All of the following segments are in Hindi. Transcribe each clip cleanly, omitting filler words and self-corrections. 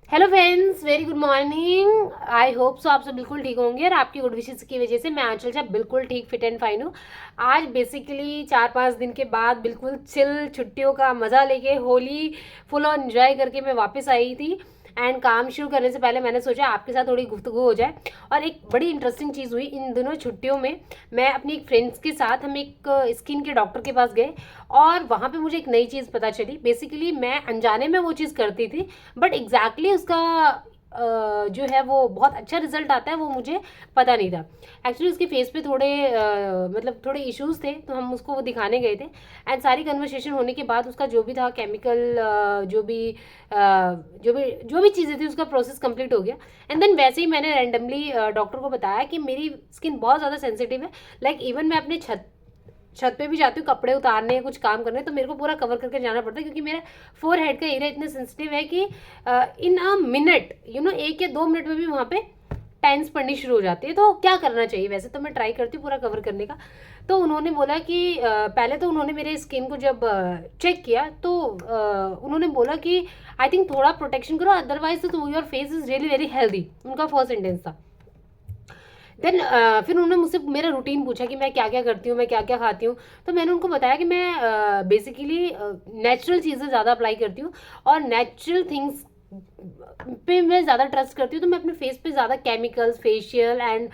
Hello friends, very good morning. I hope so आप सब बिल्कुल ठीक होंगे और आपकी गुड विशेस की वजह से मैं आंचल साहब बिल्कुल ठीक फिट एंड फाइन हूँ। आज बेसिकली 4-5 दिन के बाद बिल्कुल चिल छुट्टियों का मज़ा लेके होली फुल ऑन एंजॉय करके मैं वापस आई थी। एंड काम शुरू करने से पहले मैंने सोचा आपके साथ थोड़ी गुफ्तगू हो जाए। और एक बड़ी इंटरेस्टिंग चीज़ हुई इन दिनों छुट्टियों में। मैं अपनी एक फ्रेंड्स के साथ हम एक स्किन के डॉक्टर के पास गए और वहाँ पे मुझे एक नई चीज़ पता चली। बेसिकली मैं अनजाने में वो चीज़ करती थी, बट एग्जैक्टली उसका जो है वो बहुत अच्छा रिजल्ट आता है वो मुझे पता नहीं था। एक्चुअली उसके फेस पे थोड़े मतलब थोड़े इश्यूज थे, तो हम उसको वो दिखाने गए थे। एंड सारी कन्वर्सेशन होने के बाद उसका जो भी था केमिकल, जो भी चीज़ें थी उसका प्रोसेस कंप्लीट हो गया। एंड देन वैसे ही मैंने रैंडमली डॉक्टर को बताया कि मेरी स्किन बहुत ज़्यादा सेंसिटिव है। लाइक इवन मैं अपने छत छत पे भी जाती हूँ कपड़े उतारने कुछ काम करने, तो मेरे को पूरा कवर करके जाना पड़ता है क्योंकि मेरा फोर हेड का एरिया इतना सेंसिटिव है कि इन अ मिनट 1 या 2 मिनट में भी वहाँ पे टाइम्स पड़नी शुरू हो जाती है। तो क्या करना चाहिए? वैसे तो मैं ट्राई करती हूँ पूरा कवर करने का। तो उन्होंने बोला कि पहले तो उन्होंने मेरे स्किन को जब चेक किया तो उन्होंने बोला कि आई थिंक थोड़ा प्रोटेक्शन करो, अदरवाइज तो your face is really very healthy. उनका फर्स्ट सेंटेंस था। देन फिर उन्होंने मुझसे मेरा रूटीन पूछा कि मैं क्या क्या करती हूँ, मैं क्या क्या खाती हूँ। तो मैंने उनको बताया कि मैं बेसिकली नेचुरल चीज़ें ज़्यादा अप्लाई करती हूँ और नेचुरल थिंग्स पे मैं ज़्यादा ट्रस्ट करती हूँ। तो मैं अपने फेस पे ज़्यादा chemicals, facial and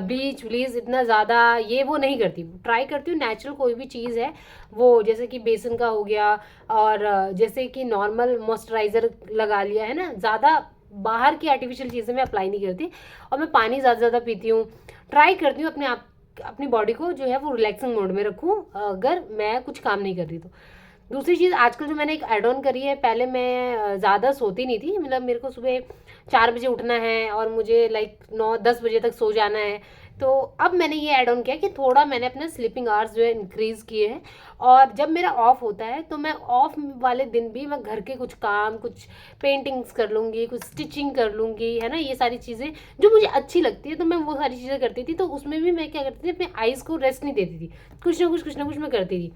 bleach bleach इतना ज़्यादा ये वो नहीं करती। ट्राई करती हूँ नेचुरल कोई भी चीज़ है वो, जैसे कि बेसन का हो गया और जैसे कि नॉर्मल मॉइस्चराइज़र लगा लिया है ना। ज़्यादा बाहर की आर्टिफिशियल चीज़ें मैं अप्लाई नहीं करती और मैं पानी ज़्यादा ज़्यादा पीती हूँ। ट्राई करती हूँ अपने आप अपनी बॉडी को जो है वो रिलैक्सिंग मोड में रखूँ अगर मैं कुछ काम नहीं कर रही तो। दूसरी चीज़ आजकल जो मैंने एक ऐड ऑन करी है, पहले मैं ज़्यादा सोती नहीं थी। मतलब मेरे को सुबह 4 बजे उठना है और मुझे लाइक 9-10 बजे तक सो जाना है। तो अब मैंने ये ऐड ऑन किया कि थोड़ा मैंने अपने स्लीपिंग आवर्स जो है इंक्रीज़ किए हैं। और जब मेरा ऑफ होता है तो मैं ऑफ वाले दिन भी मैं घर के कुछ काम, कुछ पेंटिंग्स कर लूँगी, कुछ स्टिचिंग कर लूँगी, है ना। ये सारी चीज़ें जो मुझे अच्छी लगती है तो मैं वो सारी चीज़ें करती थी। तो उसमें भी मैं क्या करती थी, अपने आइज़ को रेस्ट नहीं देती थी, कुछ ना कुछ मैं करती थी।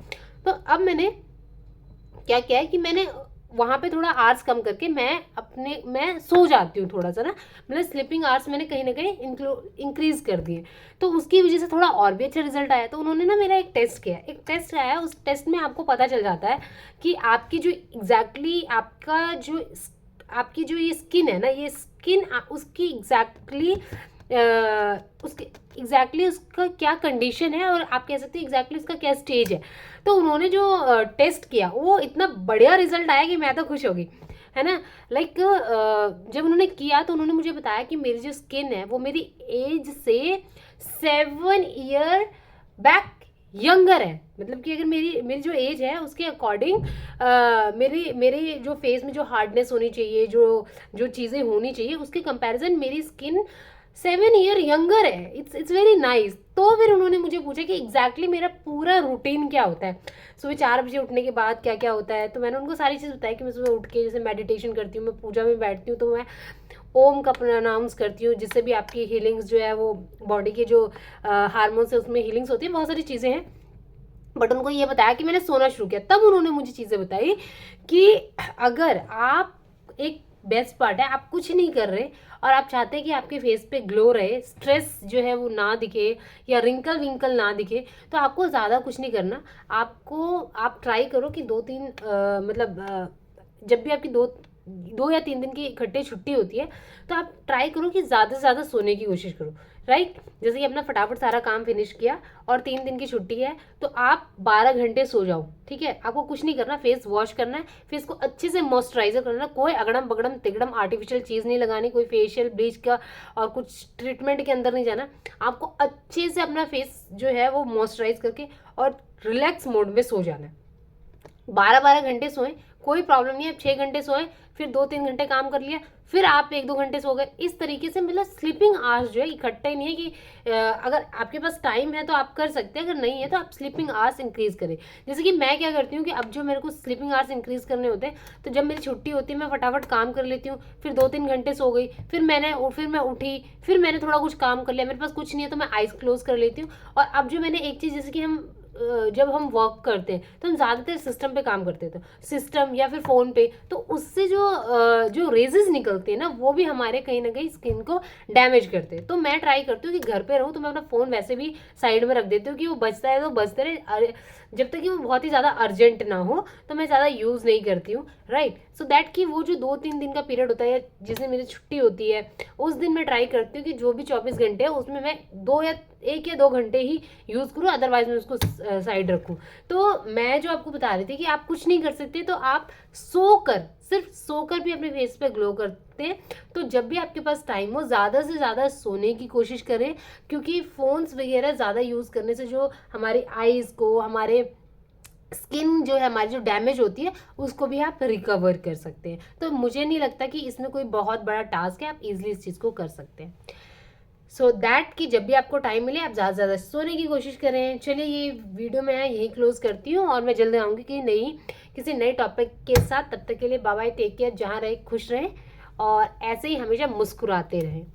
तो अब मैंने क्या किया है कि मैंने वहाँ पे थोड़ा आवर्स कम करके मैं सो जाती हूँ थोड़ा सा ना। मतलब स्लीपिंग आवर्स मैंने कहीं ना कहीं इंक्रीज कर दिए। तो उसकी वजह से थोड़ा और भी अच्छा रिजल्ट आया। तो उन्होंने ना मेरा एक टेस्ट आया। उस टेस्ट में आपको पता चल जाता है कि आपकी जो एग्जैक्टली आपकी जो ये स्किन है ना, ये स्किन उसकी उसका क्या कंडीशन है और आप कह सकते हैं एग्जैक्टली उसका क्या स्टेज है। तो उन्होंने जो टेस्ट किया वो इतना बढ़िया रिजल्ट आया कि मैं तो खुश हो गई, है ना। लाइक जब उन्होंने किया तो उन्होंने मुझे बताया कि मेरी जो स्किन है वो मेरी एज से 7 ईयर बैक यंगर है। मतलब कि अगर मेरी मेरी जो एज है उसके अकॉर्डिंग मेरी मेरी जो फेस में जो हार्डनेस होनी चाहिए, जो जो चीज़ें होनी चाहिए, उसके कंपैरिजन मेरी स्किन 7 ईयर यंगर है। It's very nice. तो फिर उन्होंने मुझे पूछा कि एग्जैक्टली मेरा पूरा रूटीन क्या होता है, सुबह 4 बजे उठने के बाद क्या क्या होता है। तो मैंने उनको सारी चीज़ बताई कि मैं सुबह उठ के जैसे मेडिटेशन करती हूँ, मैं पूजा में बैठती हूँ, तो मैं ओम का प्रोनाउंस करती हूँ जिससे भी आपकी हीलिंग्स जो है वो बॉडी के जो हार्मोन्स है उसमें हीलिंग्स होती है। बहुत सारी चीज़ें हैं। बट उनको ये बताया कि मैंने सोना शुरू किया, तब उन्होंने मुझे चीज़ें बताई कि अगर आप एक बेस्ट पार्ट है, आप कुछ नहीं कर रहे और आप चाहते हैं कि आपके फेस पे ग्लो रहे, स्ट्रेस जो है वो ना दिखे या रिंकल विंकल ना दिखे, तो आपको ज़्यादा कुछ नहीं करना। आप ट्राई करो कि 2-3 मतलब जब भी आपकी 2 या 3 दिन की इकट्ठे छुट्टी होती है तो आप ट्राई करो कि ज़्यादा से ज़्यादा सोने की कोशिश करो। राइट, जैसे कि अपना फटाफट सारा काम फिनिश किया और 3 दिन की छुट्टी है तो आप 12 घंटे सो जाओ। ठीक है, आपको कुछ नहीं करना, फेस वॉश करना है, फेस को अच्छे से मॉइस्चराइजर करना है, कोई अगड़म बगड़म तिगड़म आर्टिफिशियल चीज़ नहीं लगानी, कोई फेशियल ब्लीच का और कुछ ट्रीटमेंट के अंदर नहीं जाना। आपको अच्छे से अपना फेस जो है वो मॉइस्चराइज करके और रिलैक्स मोड में सो जाना है। 12-12 घंटे सोएं, कोई प्रॉब्लम नहीं है। 6 घंटे सोएं, फिर 2-3 घंटे काम कर लिया, फिर आप 1-2 घंटे सो गए। इस तरीके से मतलब स्लीपिंग आवर्स जो है इकट्ठे नहीं है कि अगर आपके पास टाइम है तो आप कर सकते हैं, अगर नहीं है तो आप स्लीपिंग आवर्स इंक्रीज करें। जैसे कि मैं क्या करती हूँ कि अब जो मेरे को स्लीपिंग आवर्स इंक्रीज करने होते हैं तो जब मेरी छुट्टी होती है मैं फटाफट काम कर लेती हूँ, फिर 2-3 घंटे सो गई, फिर मैं उठी, फिर मैंने थोड़ा कुछ काम कर लिया, मेरे पास कुछ नहीं है तो मैं आइज क्लोज कर लेती हूँ। और अब जो मैंने एक चीज़, जैसे कि हम जब हम वर्क करते हैं तो हम ज़्यादातर सिस्टम पे काम करते हैं, तो सिस्टम या फिर फ़ोन पे, तो उससे जो रेजेस निकलते हैं ना वो भी हमारे कहीं ना कहीं स्किन को डैमेज करते हैं। तो मैं ट्राई करती हूँ कि घर पे रहूँ तो मैं अपना फ़ोन वैसे भी साइड में रख देती हूँ कि वो बजता है तो बजते रहे, जब तक कि वो बहुत ही ज़्यादा अर्जेंट ना हो तो मैं ज़्यादा यूज़ नहीं करती हूँ, राइट। सो दैट कि वो जो 2-3 दिन का पीरियड होता है या जिस दिन मेरी छुट्टी होती है उस दिन मैं ट्राई करती हूँ कि जो भी 24 घंटे है उसमें मैं 1 या 2 घंटे ही यूज़ करूँ, अदरवाइज मैं उसको साइड रखूँ। तो मैं जो आपको बता रही थी कि आप कुछ नहीं कर सकते, तो आप सोकर, सिर्फ सोकर भी अपने फेस पे ग्लो करते हैं। तो जब भी आपके पास टाइम हो ज़्यादा से ज़्यादा सोने की कोशिश करें, क्योंकि फ़ोन्स वगैरह ज़्यादा यूज़ करने से जो हमारी आईज़ को, हमारे स्किन जो है हमारी जो डैमेज होती है उसको भी आप रिकवर कर सकते हैं। तो मुझे नहीं लगता कि इसमें कोई बहुत बड़ा टास्क है, आप इजीली इस चीज़ को कर सकते हैं। सो दैट कि जब भी आपको टाइम मिले आप ज़्यादा से ज़्यादा सोने की कोशिश करें। चलिए ये वीडियो मैं यहीं क्लोज करती हूँ और मैं जल्द आऊँगी किसी नए टॉपिक के साथ। तब तक के लिए बाय बाय, टेक केयर, जहाँ रहे खुश रहें और ऐसे ही हमेशा मुस्कुराते रहें।